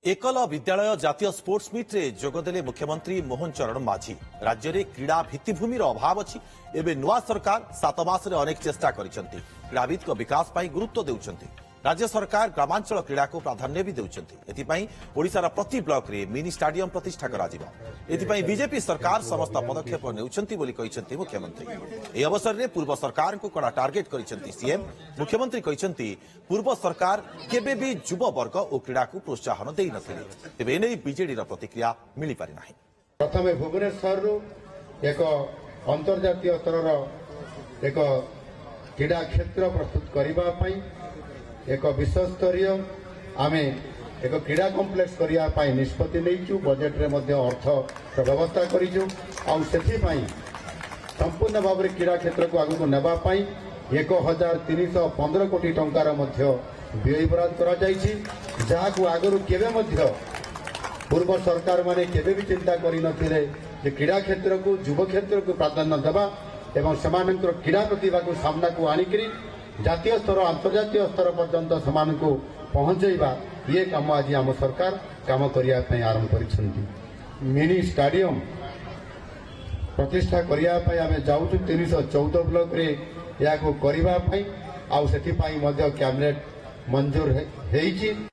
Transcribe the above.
एकल विद्यालय जातीय स्पोर्ट्स मीट रे जोगदेले मुख्यमंत्री मोहन चरण माझी। राज्य में क्रीड़ा भित्तिभूमि अभाव अच्छी। एवं नुआ सरकार 7 मास अनेक चेष्टा करिसेंती। क्रीड़ाविद विकास पर गुरुत्व देउछंती। राज्य सरकार ग्रामांचल क्रीड़ा को प्राधान्य भी देउछंती। एथिपाई ओडिशार प्रति ब्लॉक रे मिनी स्टाडियम प्रतिष्ठा कराजिबा। एथिपाई बीजेपी सरकार समस्त पदक्षेप नेउछंती बोली कहिसेंती मुख्यमंत्री। ए अवसर रे पूर्व सरकार को कड़ा टार्गेट करिसेंती सीएम। मुख्यमंत्री कहिसेंती पूर्व सरकार केबे भी युवा वर्ग और क्रीड़ा को प्रोत्साहन देई नथिले। तेबे एनै बीजेडी प्रतिक्रिया मिली पारि नाही। प्रथमे भुवनेश्वर एक अंतर्जातीय स्तर एक क्रीड़ा क्षेत्र प्रस्तुत करने एक विश्वस्तरीय आमे एक क्रीड़ा कम्प्लेक्स करने निष्पत्ति नहीं बजेट रे मध्य अर्थ व्यवस्था करूँ संपूर्ण भाव में क्रीड़ा क्षेत्र को आगू नापी 1315 कोटी टंकार व्यय बराद कर आगु केवे पूर्व सरकार माने केवे भी चिंता करनथिले जे क्रीड़ा क्षेत्र को युव क्षेत्र को प्राधान्य देवा एवं समानंतर क्रीड़ा प्रतिभा को सामना को आनिकरी जातीय स्तर अंतर्जातीय स्तर पर्यंत समान को पहुंचेबा ये काम आज आम सरकार काम करने आरंभ कर मिनी स्टाडियम प्रतिष्ठा करने आम जाऊँ 314 ब्लॉक रे या को करने कैबिनेट मंजूर है।